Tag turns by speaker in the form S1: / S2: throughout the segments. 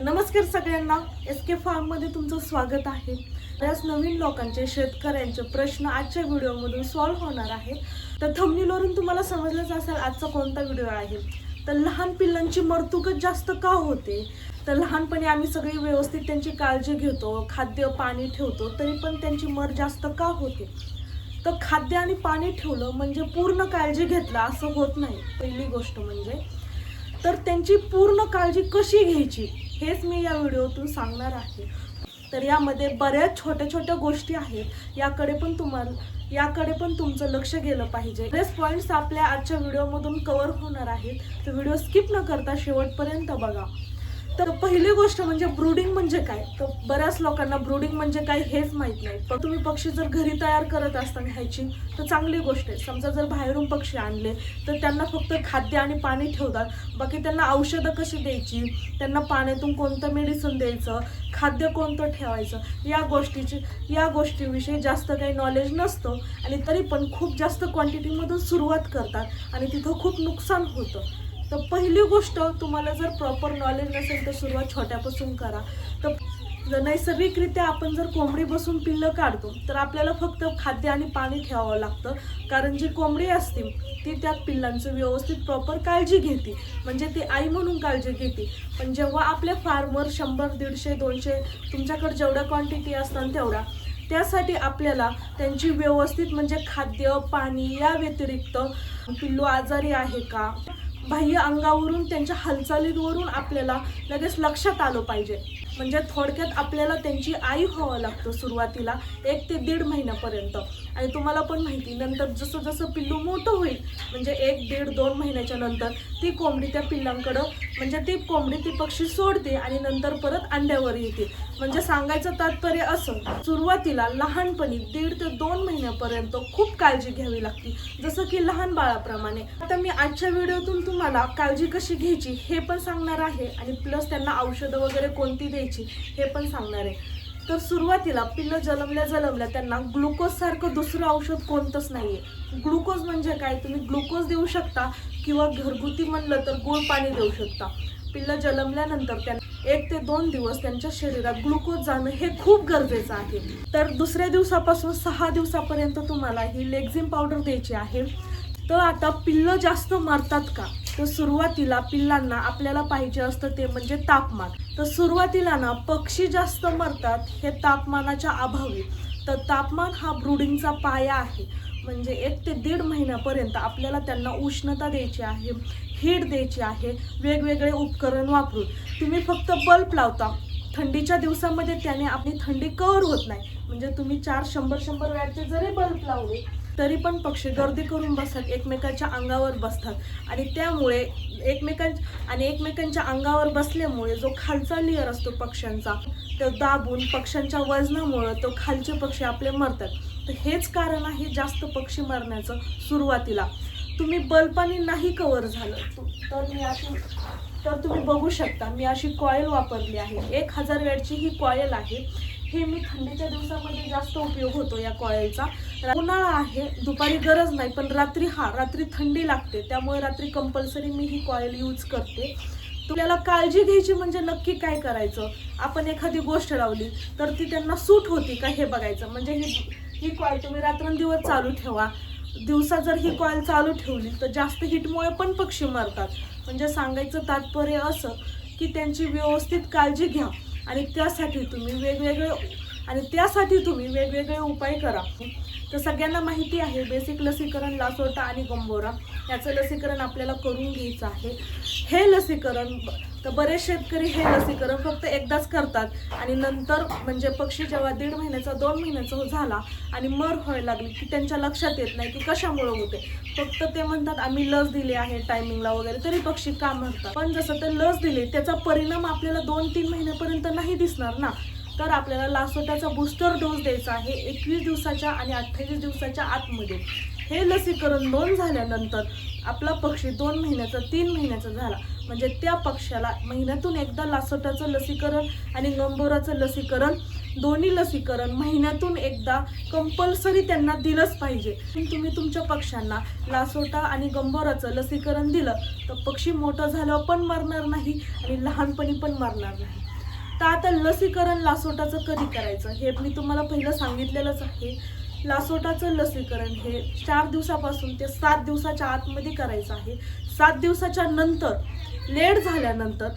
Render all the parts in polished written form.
S1: नमस्कार सगळ्यांना, SK फार्ममध्ये तुमचं स्वागत आहे। बऱ्याच नवीन लोकांचे शेतकऱ्यांचे प्रश्न आजच्या व्हिडिओमधून सॉल्व्ह होणार आहेत। तर थंबनेलवरून तुम्हाला समजलंच असेल आजचा कोणता व्हिडिओ आहे। तर लहान पिल्लांची मरतुकच जास्त का होते? तर लहानपणी आम्ही सगळी व्यवस्थित त्यांची काळजी घेतो, खाद्य पाणी ठेवतो, तरी पण त्यांची मर जास्त का होते? तर खाद्य आणि पाणी ठेवलं म्हणजे पूर्ण काळजी घेतला असं होत नाही। पहिली गोष्ट म्हणजे तर त्यांची पूर्ण काळजी कशी घ्यायची हेच मी या व्हिडिओतून सांगणार आहे। तर यामध्ये बऱ्याच छोट्या छोट्या गोष्टी आहेत, याकडे पण तुमचं लक्ष गेलं पाहिजे। बरेच पॉइंट्स आपल्या आजच्या व्हिडिओमधून कव्हर होणार आहेत, तर व्हिडिओ स्किप न करता शेवटपर्यंत बघा। तर पहिली गोष्ट म्हणजे ब्रूडिंग म्हणजे काय? तर बऱ्याच लोकांना ब्रूडिंग म्हणजे काय हेच माहित नाही। पण तुम्ही पक्षी जर घरी तयार करत असताना ह्याची तर चांगली गोष्ट आहे। समजा जर बाहेरून पक्षी आणले तर त्यांना फक्त खाद्य आणि पाणी ठेवतात, बाकी त्यांना औषधं कशी द्यायची, त्यांना पाण्यातून कोणतं मेडिसिन द्यायचं, खाद्य कोणतं ठेवायचं, या गोष्टीविषयी जास्त काही नॉलेज नसतं आणि तरी पण खूप जास्त क्वांटिटीमधून सुरुवात करतात आणि तिथं खूप नुकसान होतं। तर पहिली गोष्ट, तुम्हाला जर प्रॉपर नॉलेज नसेल तर सुरुवात छोट्यापासून करा। तर नैसर्गिकरित्या आपण जर कोंबडी बसून पिल्लं काढतो तर आपल्याला फक्त खाद्य आणि पाणी ठेवावं लागतं, कारण जी कोंबडी असते ती त्या पिल्लांचं व्यवस्थित प्रॉपर काळजी घेते, म्हणजे ती आई म्हणून काळजी घेते। पण जेव्हा आपल्या फार्मवर 100, 150, 200 तुमच्याकडे जेवढ्या क्वांटिटी असतात तेवढा, त्यासाठी आपल्याला त्यांची व्यवस्थित म्हणजे खाद्य पाणी या व्यतिरिक्त पिल्लू आजारी आहे का, बाह्य अंगावरून त्यांच्या हालचालींवरून आपल्याला लगेच लक्षात आलं पाहिजे। म्हणजे थोडक्यात आपल्याला त्यांची आई व्हावं लागतं सुरुवातीला 1 ते 1.5 महिन्यापर्यंत। आणि तुम्हाला पण माहिती, नंतर जसं जसं पिल्लू मोठं होईल म्हणजे 1, 1.5, 2 महिन्याच्या नंतर ती कोंबडी त्या पिल्लांकडं म्हणजे ती पक्षी सोडते आणि नंतर परत अंड्यावर येते। म्हणजे सांगायचं तात्पर्य असं, सुरुवातीला लहानपणी 1.5 ते 2 महिन्यापर्यंत खूप काळजी घ्यावी लागते, जसं की लहान बाळाप्रमाणे। आता मी आजच्या व्हिडिओतून तुम्हाला काळजी कशी घ्यायची हे पण सांगणार आहे आणि प्लस त्यांना औषधं वगैरे कोणती द्यायची हे पण सांगणार आहे। तर सुरुवातीला पिल्लं जन्मल्या त्यांना ग्लुकोज सारखं दुसरं औषध कोणतंच नाहीये। ग्लुकोज म्हणजे काय, तुम्ही ग्लुकोज देऊ शकता किंवा घरगुती म्हणलं तर गुळ पाणी देऊ शकता। पिल्लं जन्मल्यानंतर त्यांना 1 ते 2 दिवस त्यांच्या शरीरात ग्लुकोज जाणं हे खूप गरजेचं आहे। तर दुसऱ्या दिवसापासून 6 दिवसापर्यंत तुम्हाला ही लेक्झिम पावडर द्यायची आहे। तर आता पिल्लं जास्त मरतात का? तर सुरुवातीला पिल्लांना आपल्याला पाहिजे असतं ते म्हणजे तापमान। तर सुरुवातीला ना पक्षी जास्त मरतात हे तापमानाच्या अभावी। तर तापमान हा ब्रूडिंगचा पाया आहे। म्हणजे 1 ते 1.5 महिन्यापर्यंत आपल्याला त्यांना उष्णता द्यायची आहे, हीट द्यायची आहे, वेगवेगळे उपकरण वापरून। तुम्ही फक्त बल्ब लावता, थंडीच्या दिवसामध्ये त्याने आपली थंडी कव्हर होत नाही। म्हणजे तुम्ही 100 वॅटचे जरी बल्ब लावले तरी पण पक्षी गर्दी करून बसतात, एकमेकांच्या अंगावर बसतात आणि त्यामुळे एकमेकांच्या अंगावर बसल्यामुळे जो खालचा लेयर असतो पक्ष्यांचा तो दाबून पक्ष्यांच्या वजनामुळे तो खालचे पक्षी आपले मरतात। तर हेच कारण आहे जास्त पक्षी मरण्याचं सुरुवातीला। तुम्ही बल्बाने नाही कव्हर झालं तर तुम्ही बघू शकता, मी अशी कॉईल वापरली आहे, 1000 वॅटची ही कॉईल आहे। हे मी थंडीच्या दिवसामध्ये जास्त उपयोग होतो या कॉईलचा। उन्हाळा आहे, दुपारी गरज नाही, पण रात्री थंडी लागते, त्यामुळे रात्री कंपल्सरी मी ही कॉईल यूज करते। तुम्हाला काळजी घ्यायची म्हणजे नक्की काय करायचं, आपण एखादी गोष्ट लावली तर ती त्यांना सूट होती का हे बघायचं। म्हणजे ही कॉईल तुम्ही रात्रंदिवस चालू ठेवा, दिवसा जर ही कॉईल चालू ठेवली तर जास्त हिटमुळे पण पक्षी मरतात। म्हणजे सांगायचं तात्पर्य असं की त्यांची व्यवस्थित काळजी घ्या आणि त्यासाठी तुम्ही वेगवेगळे उपाय करा। तर सगळ्यांना माहिती आहे बेसिक लसीकरण लासोटा आणि गंबोरा याचं लसीकरण आपल्याला करून घ्यायचं आहे। हे लसीकरण तर बरेच शेतकरी हे लसीकरण फक्त एकदाच करतात आणि नंतर म्हणजे पक्षी जेव्हा 1.5 महिन्याचा 2 महिन्याचा झाला आणि मर व्हायला लागली की त्यांच्या लक्षात येत नाही की कशामुळे होते। फक्त ते म्हणतात आम्ही लस दिली आहे टायमिंगला वगैरे, तरी पक्षी का मरतात। पण जसं ते लस दिली त्याचा परिणाम आपल्याला 2-3 महिन्यापर्यंत नाही दिसणार ना। तर आपल्याला लासोटाचा बूस्टर डोस द्यायचा आहे 21 दिवसाच्या आणि 28 दिवसाच्या आतमध्ये। हे लसीकरण 2 झाल्यानंतर आपला पक्षी 2 महिन्याचा 3 महिन्याचा झाला म्हणजे त्या पक्षाला महिन्यातून एकदा लासोटाचं लसीकरण आणि गंभोराचं लसीकरण, दोन्ही लसीकरण महिन्यातून एकदा कंपल्सरी त्यांना दिलंच पाहिजे। तुम्ही तुमच्या पक्ष्यांना लासोटा आणि गंभोराचं लसीकरण दिलं तर पक्षी मोठं झालं पण मरणार नाही आणि लहानपणी पण मरणार नाही। तर आता लसीकरण लासोटाचं कधी करायचं हे मी तुम्हाला पहिलं सांगितलेलंच आहे. लासोटाचं लसीकरण हे 4 दिवसापासून ते 7 दिवसाच्या आतमध्ये करायचं आहे. 7 दिवसाच्या नंतर लेट झाल्यानंतर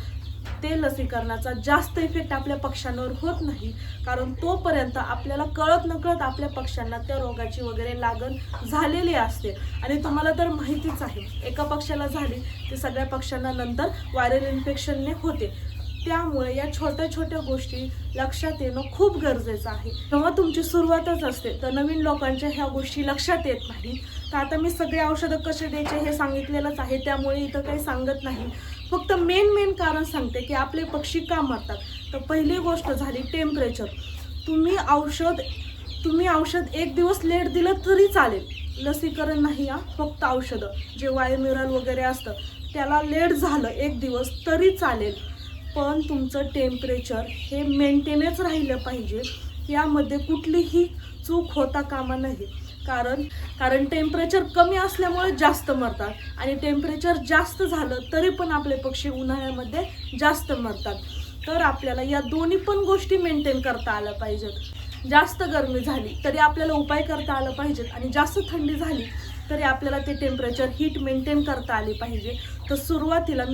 S1: ते लसीकरणाचा जास्त इफेक्ट आपल्या पक्ष्यांवर होत नाही, कारण तोपर्यंत आपल्याला कळत नकळत आपल्या पक्ष्यांना त्या रोगाची वगैरे लागण झालेली असते. आणि तुम्हाला तर माहितीच आहे, एका पक्ष्याला झाली ते सगळ्या पक्ष्यांना नंतर व्हायरल इन्फेक्शनने होते. त्यामुळे या छोट्या छोट्या गोष्टी लक्षात येणं खूप गरजेचं आहे. जेव्हा तुमची सुरुवातच असते तर नवीन लोकांच्या ह्या गोष्टी लक्षात येत नाही. तर आता मी सगळे औषधं कसे द्यायचे हे सांगितलेलंच आहे, त्यामुळे इथं काही सांगत नाही. फक्त मेन कारण सांगते की आपले पक्षी का मरतात. तर पहिली गोष्ट झाली टेम्परेचर. तुम्ही औषध 1 दिवस लेट दिलं तरी चालेल, लसीकरण नाही फक्त औषधं जे वायमिरल वगैरे असतं त्याला लेट झालं 1 दिवस तरी चालेल, पण तुमचं टेम्परेचर हे मेंटेनच राहिलं पाहिजे. यामध्ये कुठलीही चूक होता कामा नये, कारण टेम्परेचर कमी असल्यामुळे जास्त मरतात आणि टेम्परेचर जास्त झालं तरी पण आपले पक्षी उन्हाळ्यामध्ये जास्त मरतात. तर आपल्याला या दोन्ही पण गोष्टी मेंटेन करता आल्या पाहिजेत. जास्त गरमी झाली तरी आपल्याला उपाय करता आलं पाहिजेत आणि जास्त थंडी झाली तरी आपल्याला ते टेम्परेचर हीट मेंटेन करता आली पाहिजे. तर सुरुवातीला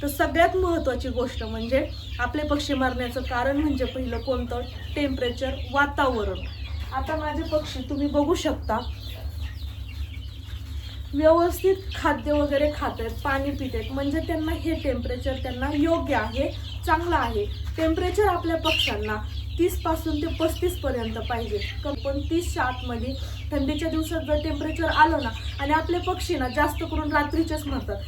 S1: तर सगळ्यात महत्त्वाची गोष्ट म्हणजे आपले पक्षी मरण्याचं कारण म्हणजे पहिलं कोणतं, टेम्परेचर, वातावरण. आता माझे पक्षी तुम्ही बघू शकता व्यवस्थित खाद्य वगैरे खात आहेत, पाणी पित आहेत, म्हणजे त्यांना हे टेम्परेचर त्यांना योग्य आहे, चांगलं आहे. टेम्परेचर आपल्या पक्ष्यांना 30 पासून ते 35 पर्यंत पाहिजे, पण 30च्या आतमध्ये थंडीच्या दिवसात जर टेम्परेचर आलं ना, आणि आपले पक्षी ना जास्त करून रात्रीचेच मरतात,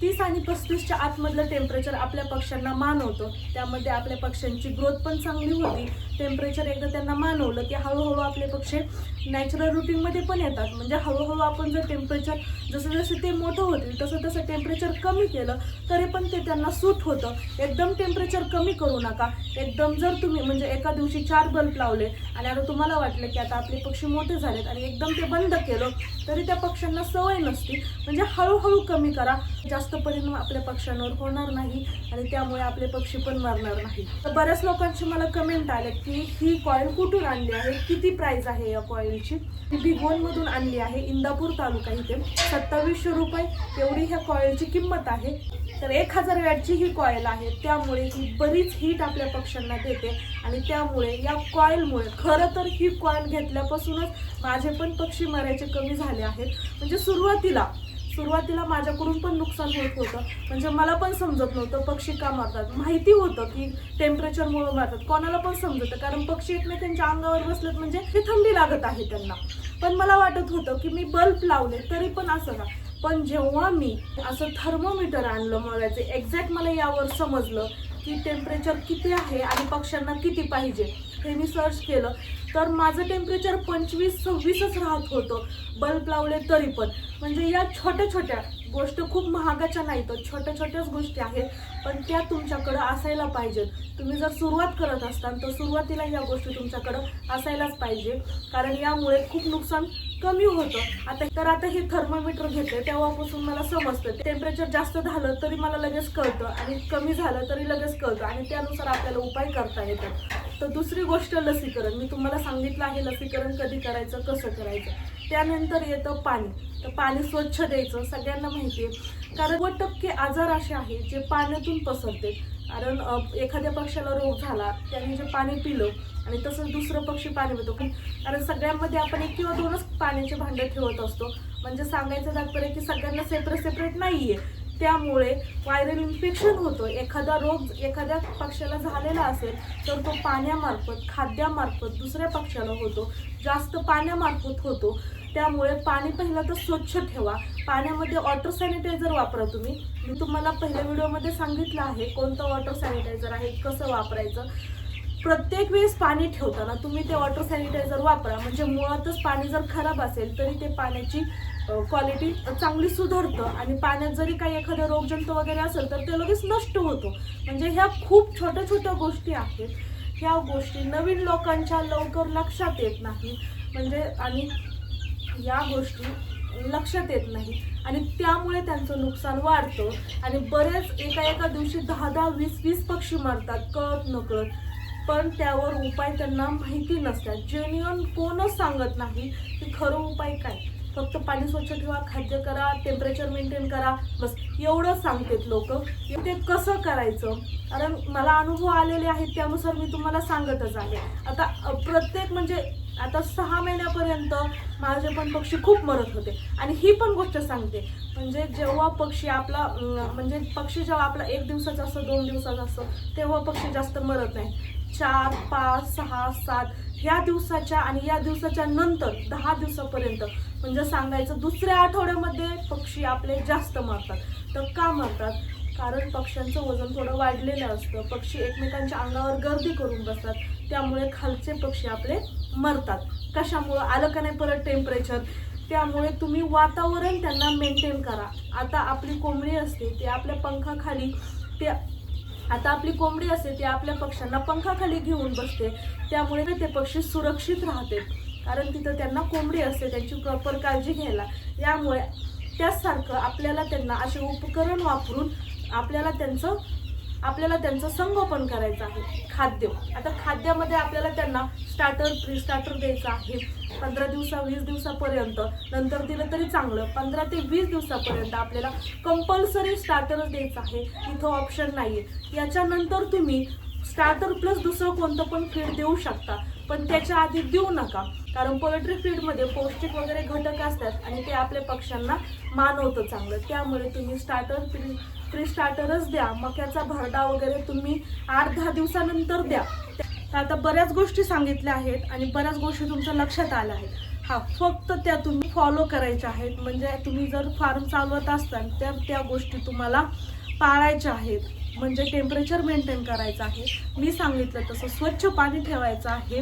S1: 30 आणि 35च्या आतमधलं टेम्परेचर आपल्या पक्ष्यांना मानवतं. त्यामध्ये आपल्या पक्ष्यांची ग्रोथ पण चांगली होती. टेम्परेचर एकदा त्यांना मानवलं की हळूहळू आपले पक्षी नॅचरल रुटीनमध्ये पण येतात. म्हणजे हळूहळू आपण जर टेम्परेचर जसं ते मोठं होतील तसं टेम्परेचर कमी केलं तरी पण ते त्यांना सूट होतं. एकदम टेम्परेचर कमी करू नका. एकदम जर तुम्ही म्हणजे एका दिवशी 4 बल्ब लावले आणि आता तुम्हाला वाटलं की आता आपले पक्षी मोठे झालेत आणि एकदम ते बंद केलं तरी त्या पक्ष्यांना सवय नसती. म्हणजे हळूहळू कमी करा, जास्त परिणाम आपल्या पक्ष्यांवर होणार नाही आणि त्यामुळे आपले पक्षी पण मरणार नाही. तर बऱ्याच लोकांची मला कमेंट आले की ही कॉईल कुठून आणली आहे, किती प्राइस आहे या कॉईलची. ती भिगवणमधून आणली आहे, इंदापूर तालुका इथे. 2700 रुपये एवढी ह्या कॉईलची किंमत आहे. तर 1000 वॅटची ही कॉईल आहे, त्यामुळे ही बरीच हीट आपल्या पक्ष्यांना देते आणि त्यामुळे या कॉईलमुळे खरं तर ही कॉईल घेतल्यापासूनच माझे पण पक्षी मरायचे कमी झाले आहेत. म्हणजे सुरुवातीला माझ्याकडून पण नुकसान होत होतं. म्हणजे मला पण समजत नव्हतं पक्षी का मारतात. माहिती होतं की टेम्परेचरमुळे मारतात, कोणाला पण समजतं, कारण पक्षी एकमेकांच्या अंगावर बसलेत म्हणजे ते थंडी लागत आहे त्यांना. पण मला वाटत होतं की मी बल्ब लावले तरी पण असं का. पण जेव्हा मी असं थर्मोमीटर आणलं मगाचे, एक्झॅक्ट मला यावर समजलं की टेम्परेचर किती आहे आणि पक्ष्यांना किती पाहिजे, हे मी सर्च केलं तर माझं टेम्परेचर 25-26च राहत होतं बल्ब लावले तरी पण. म्हणजे या छोट्या छोट्या गोष्ट खूप महागाच्या नाहीत, छोट्या छोट्याच गोष्टी आहेत, पण त्या तुमच्याकडं असायला पाहिजेत. तुम्ही जर सुरुवात करत असताल तर सुरुवातीला या गोष्टी तुमच्याकडं असायलाच पाहिजे, कारण यामुळे खूप नुकसान कमी होतं. आता हे थर्मोमीटर घेतले तेव्हापासून मला समजतं टेम्परेचर जास्त झालं तरी मला लगेच कळतं आणि कमी झालं तरी लगेच कळतं आणि त्यानुसार आपल्याला उपाय करता येतात. तर दुसरी गोष्ट लसीकरण. मी तुम्हाला सांगितलं आहे लसीकरण कधी करायचं, कसं करायचं. त्यानंतर येतं पाणी. तर पाणी स्वच्छ द्यायचं, सगळ्यांना माहिती आहे, कारण 90% आजार असे आहेत जे पाण्यातून पसरते. कारण एखाद्या पक्ष्याला रोग झाला, त्याने जे पाणी पिलं आणि तसंच दुसरं पक्षी पाणी पितो, कारण सगळ्यांमध्ये आपण 1 किंवा 2च पाण्याचे भांडे ठेवत असतो. म्हणजे सांगायचं तात्पर्य की सगळ्यांना सेपरेट नाही आहे. त्यामुळे व्हायरल इन्फेक्शन होतं. एखादा रोग एखाद्या पक्ष्याला झालेला असेल तर तो पाण्यामार्फत, खाद्यामार्फत दुसऱ्या पक्ष्याला होतो, जास्त पाण्यामार्फत होतो. त्यामुळे पाणी पहिलं तर स्वच्छ ठेवा. पाण्यामध्ये वॉटर सॅनिटायझर वापरा तुम्ही. मी तुम्हाला पहिल्या व्हिडिओमध्ये सांगितलं आहे कोणतं वॉटर सॅनिटायझर आहे, कसं वापरायचं. प्रत्येक वेळेस पाणी ठेवताना तुम्ही ते वॉटर सॅनिटायझर वापरा. म्हणजे मुळातच पाणी जर खराब असेल तरी ते पाण्याची क्वालिटी चांगली सुधारतं आणि पाण्यात जरी काही एखादं रोगजंतू वगैरे असेल तर ते लगेच नष्ट होतो. म्हणजे ह्या खूप छोट्या छोट्या गोष्टी आहेत. ह्या गोष्टी नवीन लोकांच्या लवकर लक्षात येत नाही. म्हणजे आणि या गोष्टी लक्षात येत नाही आणि त्यामुळे त्यांचं नुकसान वाढतं आणि बरेच एका दिवशी 10-10, 20-20 पक्षी मरतात कळत नकळत. पण त्यावर उपाय त्यांना माहिती नसतात. जेन्युइन कोणच सांगत नाही की खरं उपाय काय. फक्त पाणी स्वच्छ ठेवा, खाद्य करा, टेम्परेचर मेंटेन करा, बस एवढं सांगतात लोक. ते कसं करायचं, कारण मला अनुभव आलेले आहेत त्यानुसार मी तुम्हाला सांगतच आहे. आता प्रत्येक म्हणजे आता 6 महिन्यापर्यंत माझे पण पक्षी खूप मरत होते. आणि ही पण गोष्ट सांगते, म्हणजे जेव्हा पक्षी आपला म्हणजे पक्षी जेव्हा आपला 1 दिवसाचा असतो, 2 दिवसाचा असतो, तेव्हा पक्षी जास्त मरत नाही. 4, 5, 6, 7 ह्या दिवसाच्या आणि या दिवसाच्या नंतर 10 दिवसापर्यंत म्हणजे सांगायचं दुसऱ्या आठवड्यामध्ये पक्षी आपले जास्त मरतात. तर का मरतात? कारण पक्ष्यांचं वजन थोडं वाढलेलं असतं. पक्षी एकमेकांच्या अंगावर गर्दी करून बसतात, त्यामुळे खालचे पक्षी आपले मरतात. कशामुळं आलं का नाही परत टेम्परेचर. त्यामुळे तुम्ही वातावरण त्यांना मेंटेन करा. आता आपली कोंबडी असते ते आपल्या पंखाखाली ते आपल्या पक्ष्यांना पंखाखाली घेऊन बसते, त्यामुळे ते पक्षी सुरक्षित राहते. कारण तिथं त्यांना कोंबडी असते, त्यांची प्रॉपर काळजी घ्यायला. यामुळे त्याचसारखं आपल्याला त्यांना असे उपकरण वापरून आपल्याला त्यांचं संगोपन करायचं आहे. खाद्य, आता खाद्यामध्ये आपल्याला त्यांना स्टार्टर, प्री स्टार्टर द्यायचं आहे 15 दिवसा 20 दिवसापर्यंत. नंतर दिलं तरी चांगलं. 15 ते 20 दिवसापर्यंत आपल्याला कंपल्सरी स्टार्टरच द्यायचं आहे, इथं ऑप्शन नाही आहे. याच्यानंतर तुम्ही स्टार्टर प्लस दुसरं कोणतं पण फीड देऊ शकता, पण त्याच्या आधी देऊ नका. कारण पोल्ट्री फीडमध्ये पौष्टिक वगैरे घटक असतात आणि ते आपल्या पक्ष्यांना मानवतं चांगलं. त्यामुळे तुम्ही स्टार्टर प्री स्टार्टरच द्या. मक्याचा भरडा वगैरे तुम्ही 8-10 दिवसानंतर द्या. आता बऱ्याच गोष्टी सांगितल्या आहेत आणि बऱ्याच गोष्टी तुमच्या लक्षात आल्या आहेत. फक्त त्या तुम्ही फॉलो करायच्या आहेत. म्हणजे तुम्ही जर फार्म चालवत असताल तर त्या गोष्टी तुम्हाला पाळायच्या आहेत. म्हणजे टेम्परेचर मेंटेन करायचं आहे, मी सांगितलं तसं स्वच्छ पाणी ठेवायचं आहे.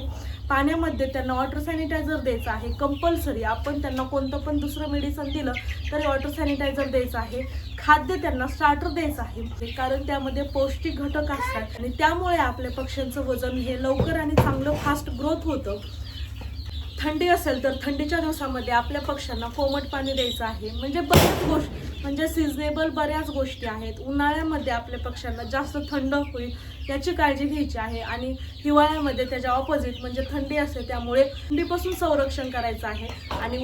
S1: पाण्यामध्ये त्यांना वॉटर सॅनिटायझर द्यायचं आहे कंपल्सरी. आपण त्यांना कोणतं पण दुसरं मेडिसिन दिलं तरी वॉटर सॅनिटायझर द्यायचं आहे. खाद्य त्यांना स्टार्टर द्यायचं आहे, कारण त्यामध्ये पौष्टिक घटक असतात आणि त्यामुळे आपल्या पक्ष्यांचं वजन हे लवकर आणि चांगलं फास्ट ग्रोथ होतं. थंडी असेल तर थंडीच्या दिवसामध्ये आपल्या पक्ष्यांना कोमट पाणी द्यायचं आहे. म्हणजे बऱ्याच गोष्टी, म्हणजे सिजनेबल बऱ्याच गोष्टी आहेत. उन्हाळ्यामध्ये आपल्या पक्ष्यांना जास्त थंड होईल याची काळजी घ्यायची आहे आणि हिवाळ्यामध्ये त्याच्या ऑपोजिट म्हणजे थंडी असते, त्यामुळे थंडीपासून संरक्षण करायचं आहे आणि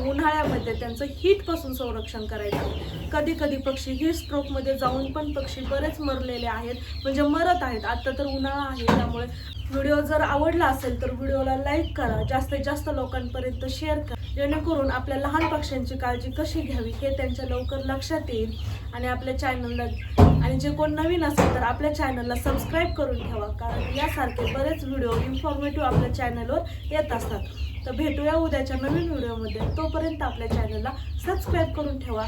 S1: उन्हाळ्यामध्ये त्यांचं हीटपासून संरक्षण करायचं आहे. कधी पक्षी हीट स्ट्रोकमध्ये जाऊन पण पक्षी बरेच मरलेले आहेत, म्हणजे मरत आहेत. आता तर उन्हाळा आहे, त्यामुळे व्हिडिओ जर आवडला असेल तर व्हिडिओला लाईक करा, जास्तीत जास्त लोकांपर्यंत शेअर करा, जेणेकरून आपल्या लहान पक्ष्यांची काळजी कशी घ्यावी हे त्यांच्या लवकर लक्षात येईल. आणि आपल्या चॅनलला, आणि जे कोण नवीन असेल तर आपल्या चॅनलला सबस्क्राईब करून ठेवा, कारण यासारखे बरेच व्हिडिओ इन्फॉर्मेटिव्ह आपल्या चॅनलवर येत असतात. तर भेटूया उद्याच्या नवीन व्हिडिओमध्ये. तोपर्यंत आपल्या चॅनलला सबस्क्राईब करून ठेवा.